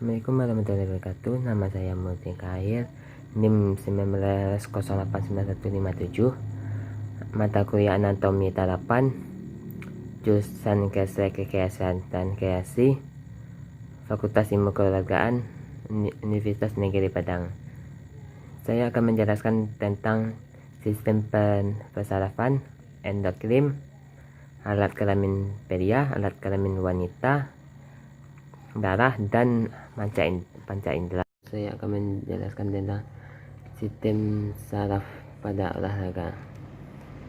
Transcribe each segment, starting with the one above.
Assalamualaikum warahmatullahi wabarakatuh. Nama saya Murti Kair, NIM 19089157. Mata kuliah Anatomi Tarapan, jurusan Kesehatan dan Kreasi, Fakultas Ilmu Keluargaan, Universitas Negeri Padang. Saya akan menjelaskan tentang sistem persarafan, endokrin, alat kelamin pria, alat kelamin wanita, darah, dan panca indera. Saya akan menjelaskan tentang sistem saraf pada olahraga.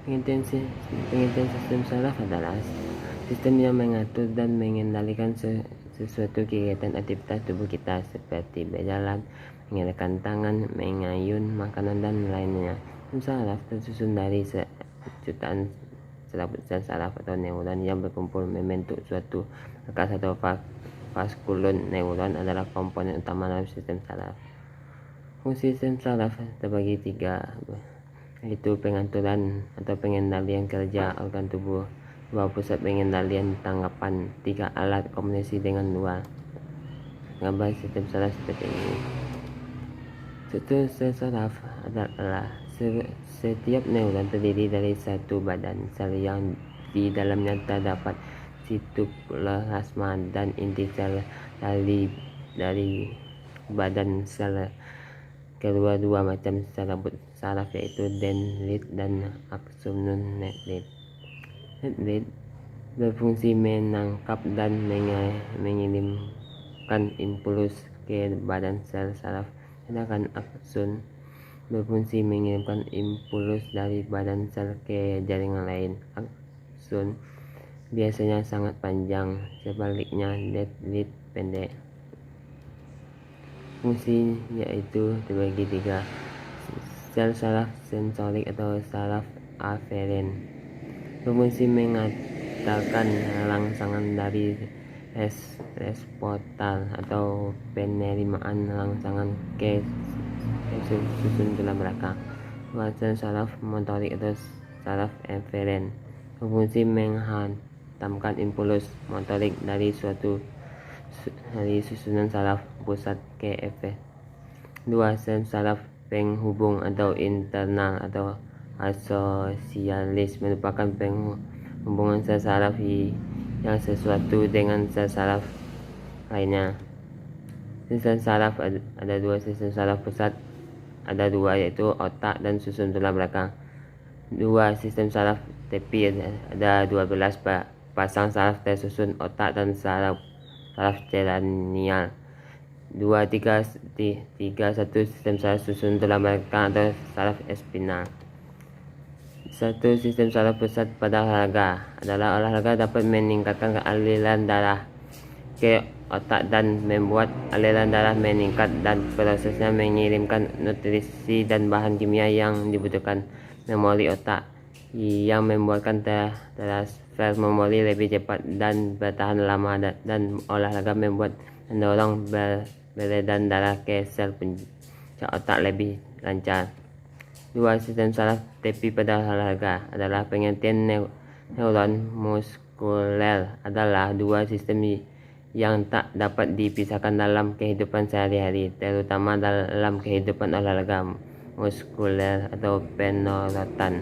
Pengertian sistem saraf adalah sistem yang mengatur dan mengendalikan sesuatu kegiatan aktivitas tubuh kita seperti berjalan, menggerakkan tangan, mengayun makanan, dan lainnya. Sistem saraf tersusun dari jutaan sel saraf atau neuron yang berkumpul membentuk suatu karkas atau vaskulum. Neuron adalah komponen utama dalam sistem saraf. Fungsi sistem saraf terbagi tiga, yaitu pengaturan atau pengendalian kerja organ tubuh, 2 pusat pengendalian tangkapan, 3 alat komunikasi dengan luar. Gambar sistem saraf seperti ini. Struktur sel saraf adalah setiap neuron terdiri dari satu badan sel yang di dalamnya terdapat sitoplasma dan inti sel. Dari badan sel keluar 2 macam saraf, yaitu dendrit dan axonal dendrit. Dendrit berfungsi menangkap dan mengirimkan impuls ke badan sel saraf, sedangkan akson berfungsi mengirimkan impuls dari badan sel ke jaringan lain. Akson biasanya sangat panjang, sebaliknya dendrit pendek. Fungsi yaitu terbagi 3. Sel saraf sensorik atau saraf aferen berfungsi mengantarkan rangsangan dari reseptor atau penerimaan rangsangan ke susun tulang belakang. Sel saraf motorik atau saraf eferen berfungsi menghantamkan impuls motorik dari susunan saraf pusat ke effer. 2. Sel saraf penghubung atau internal atau asosialis merupakan penghubungan sel saraf yang sesuatu dengan sel saraf lainnya. Sistem saraf ada 2. Sistem saraf pusat ada 2, yaitu otak dan susun tulang belakang. 2. Sistem saraf tepi ada 12 pasang saraf tersusun otak dan saraf kranial. 2, 3, 1. Sistem saraf susun tulang belakang atau saraf spinal. 1. Sistem saraf pusat pada olahraga adalah olahraga dapat meningkatkan aliran darah ke otak dan membuat aliran darah meningkat, dan prosesnya mengirimkan nutrisi dan bahan kimia yang dibutuhkan memori otak, yang membuatkan transfer memori lebih cepat dan bertahan lama, dan olahraga membuat mendorong beredaran darah ke sel puncak otak lebih lancar. 2. Sistem saraf tepi pada olahraga adalah pengertian neuron muskuler adalah 2 sistem yang tak dapat dipisahkan dalam kehidupan sehari-hari, terutama dalam kehidupan olahraga muskuler atau penorotan.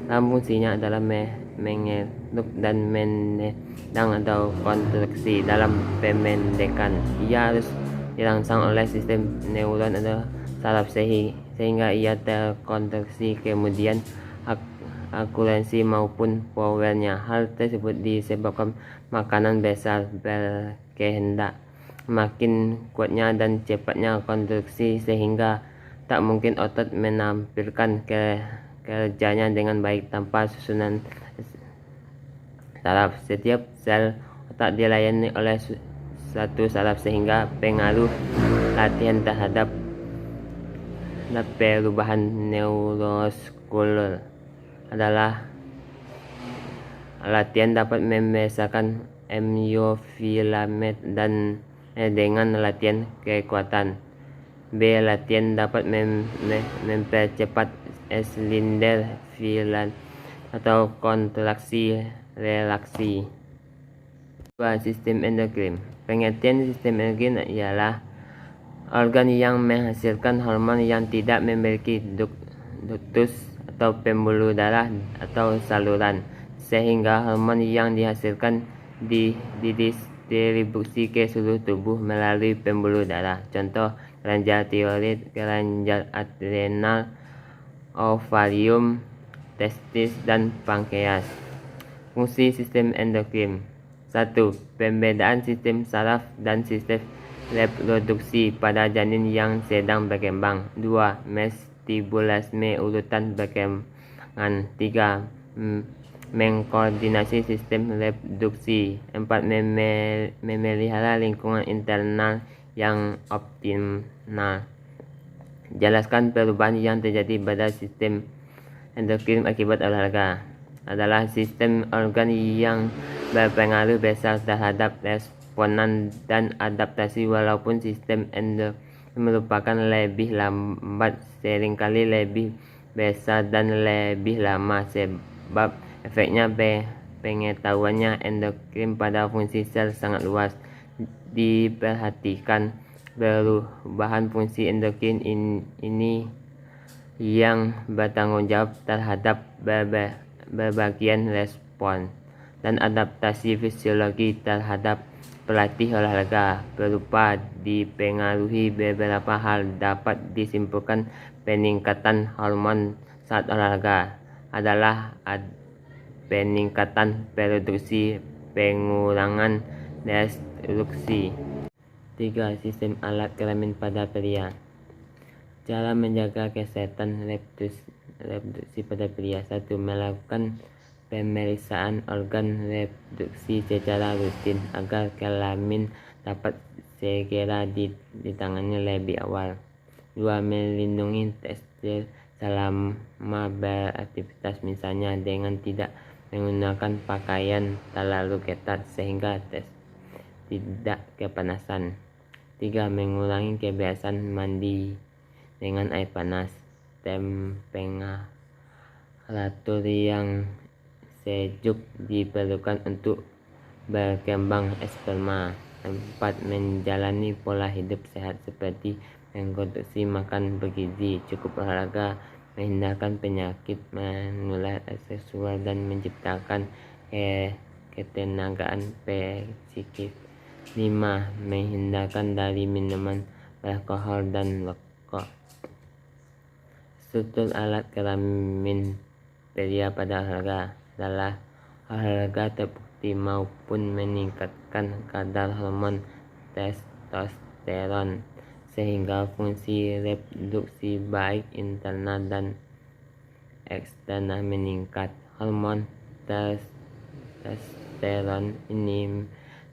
Dalam fungsinya adalah mengetuk dan menendang atau kontraksi. Dalam pemendekan, ia harus dirangsang oleh sistem neuron atau saraf sehingga ia terkontraksi, kemudian akurensi maupun powernya. Hal tersebut disebabkan makanan besar berkehendak makin kuatnya dan cepatnya kontraksi, sehingga tak mungkin otot menampilkan kerjanya dengan baik tanpa susunan saraf. Setiap sel otak dilayani oleh satu saraf, sehingga pengaruh latihan terhadap perubahan neuromuskuler adalah latihan dapat membesarkan myofilament dan dengan latihan kekuatan. B. Latihan dapat mempercepat silinder filament atau kontraksi relaksi. 2. Sistem endokrin. Pengertian sistem endokrin ialah organ yang menghasilkan hormon yang tidak memiliki ductus atau pembuluh darah atau saluran, sehingga hormon yang dihasilkan didistribusi ke seluruh tubuh melalui pembuluh darah. Contoh, kelenjar tiroid, kelenjar adrenal, ovarium, testis, dan pankreas. Fungsi sistem endokrin. 1. Pembedaan sistem saraf dan sistem reproduksi pada janin yang sedang berkembang. 2. Mestibulasme urutan perkembangan. 3. Mengkoordinasi sistem reproduksi. 4. Memelihara lingkungan internal yang optimal. Jelaskan perubahan yang terjadi pada sistem endokrin akibat olahraga. Adalah sistem organ yang berpengaruh besar terhadap responan dan adaptasi. Walaupun sistem endokrin merupakan lebih lambat, seringkali lebih besar dan lebih lama, sebab efeknya pengetahuannya endokrin pada fungsi sel sangat luas. Diperhatikan perubahan fungsi endokrin ini yang bertanggung jawab terhadap berbagian respon dan adaptasi fisiologi terhadap pelatih olahraga, berupa dipengaruhi beberapa hal. Dapat disimpulkan peningkatan hormon saat olahraga adalah peningkatan produksi, pengurangan destruksi. 3. Sistem alat kelamin pada pria. Cara menjaga kesehatan reproduksi pada pria. 1. Melakukan pemeriksaan organ reproduksi secara rutin agar kelamin dapat segera ditangani lebih awal. 2. Melindungi testis selama beraktivitas, misalnya dengan tidak menggunakan pakaian terlalu ketat sehingga tidak kepanasan. 3. Mengurangi kebiasaan mandi dengan air panas. Temperatur yang sejuk diperlukan untuk berkembang sperma. 4. Menjalani pola hidup sehat seperti mengkonsumsi makan bergizi, cukup olahraga, menghindarkan penyakit menular seksual, dan menciptakan ketenagaan psikis. 5. Menghindarkan dari minuman beralkohol dan rokok. Struktur alat kelamin pria pada olahraga adalah olahraga terbukti maupun meningkatkan kadar hormon testosteron, sehingga fungsi reproduksi baik internal dan eksternal meningkat. Hormon testosteron ini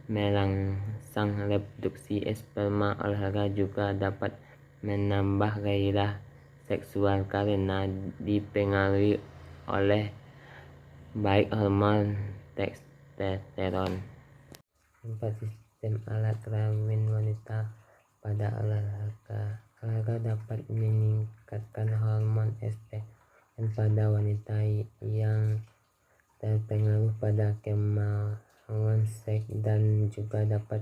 merangsang reproduksi sperma. Olahraga juga dapat menambah gairah seksual karena dipengaruhi oleh baik hormon testosteron. 4. Sistem alat kelamin wanita pada olahraga. Olahraga dapat meningkatkan hormon estrogen pada wanita yang terpengaruh pada kemauan seks, dan juga dapat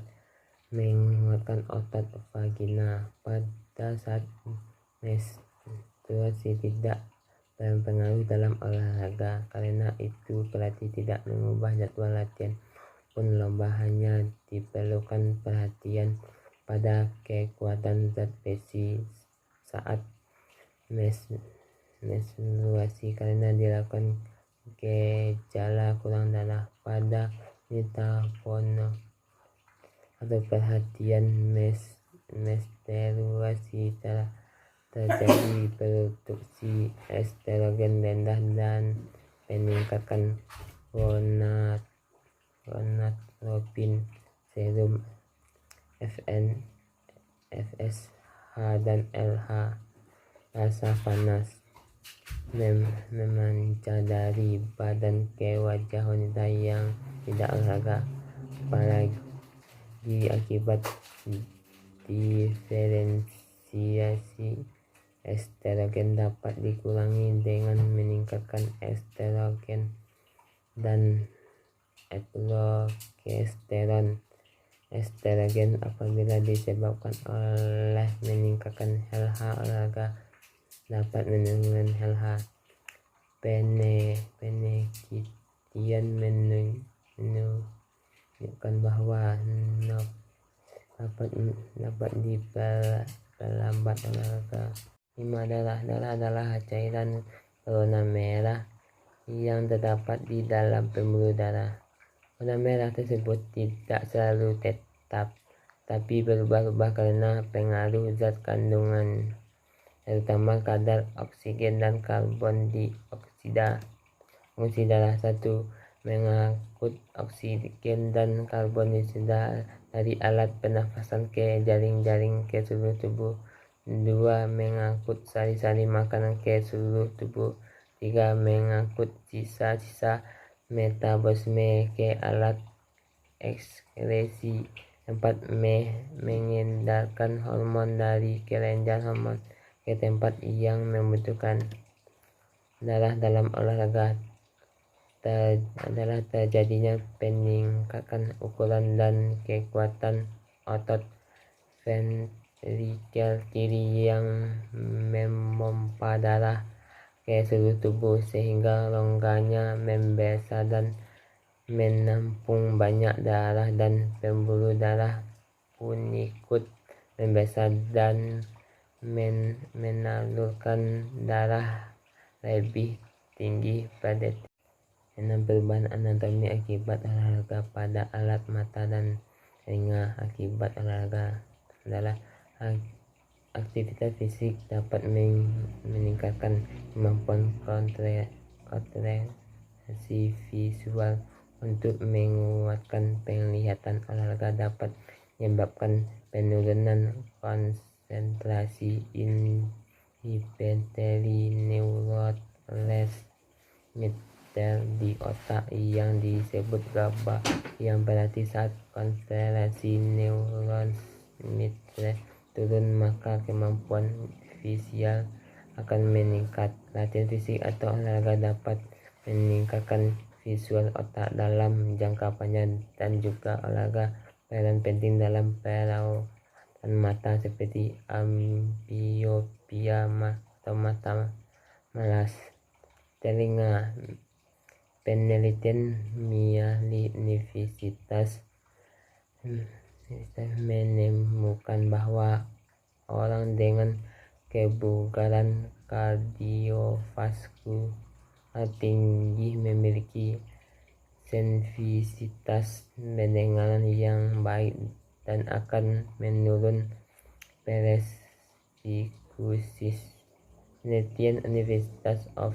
menguatkan otot vagina. Pada saat menstruasi tidak berpengaruh dalam olahraga, karena itu pelatih tidak mengubah jadwal latihan pun lomba. Hanya diperlukan perhatian pada kekuatan zat besi saat menstruasi karena dilakukan gejala kurang darah pada wanita porno atau perhatian menstruasi terjadi produksi estrogen rendah dan meningkatkan gonadotropin, serum FSH dan LH. Rasa panas memancar dari badan ke wajah wanita yang tidak olahraga, apalagi akibat diferensiasi estrogen, dapat dikurangi dengan meningkatkan estrogen dan progesteron estrogen apabila disebabkan oleh meningkatkan LH olahraga dapat menurunkan LH. Penelitian menunjukkan bahwa NOx dapat diperlambat olahraga. 5. Darah adalah cairan berwarna merah yang terdapat di dalam pembuluh darah. Warna merah tersebut tidak selalu tetap, tapi berubah-ubah karena pengaruh zat kandungan, terutama kadar oksigen dan karbon dioksida. Fungsi darah: 1. Mengangkut oksigen dan karbon dioksida dari alat pernafasan ke jaring-jaring ke seluruh tubuh. 2. Mengangkut sari-sari makanan ke seluruh tubuh. 3. Mengangkut sisa-sisa metabolisme ke alat ekskresi. 4. Mengedarkan hormon dari kelenjar hormon ke tempat yang membutuhkan. Darah dalam olahraga adalah terjadinya peningkatan ukuran dan kekuatan otot ventrikel kiri yang memompa darah ke seluruh tubuh sehingga rongganya membesar dan menampung banyak darah, dan pembuluh darah pun ikut membesar dan menalurkan darah lebih tinggi pada 6. Perubahan anatomi akibat olahraga pada alat mata dan telinga. Akibat olahraga adalah aktivitas fisik dapat meningkatkan kemampuan konsentrasi visual. Untuk menguatkan penglihatan, olahraga dapat menyebabkan penurunan konsentrasi inhibitory neurotransmitter di otak yang disebut GABA, yang berarti saat konsentrasi neurotransmitter turun maka kemampuan visual akan meningkat. Latihan fisik atau olahraga dapat meningkatkan visual otak dalam jangka panjang, dan juga olahraga berperan penting dalam perawatan mata seperti ambliopia atau mata malas. Telinga. Penelitian Universitas menemukan bahwa orang dengan kebugaran kardiovaskular tinggi memiliki sensitivitas pendengaran yang baik dan akan menurun presbikusis. Penelitian University of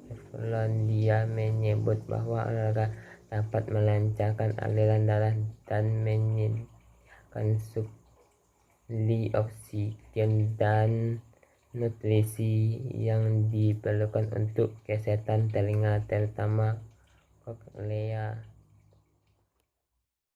Finlandia menyebut bahwa olahraga dapat melancarkan aliran darah dan menyediakan suplai oksigen dan nutrisi yang diperlukan untuk kesehatan telinga, terutama koklea.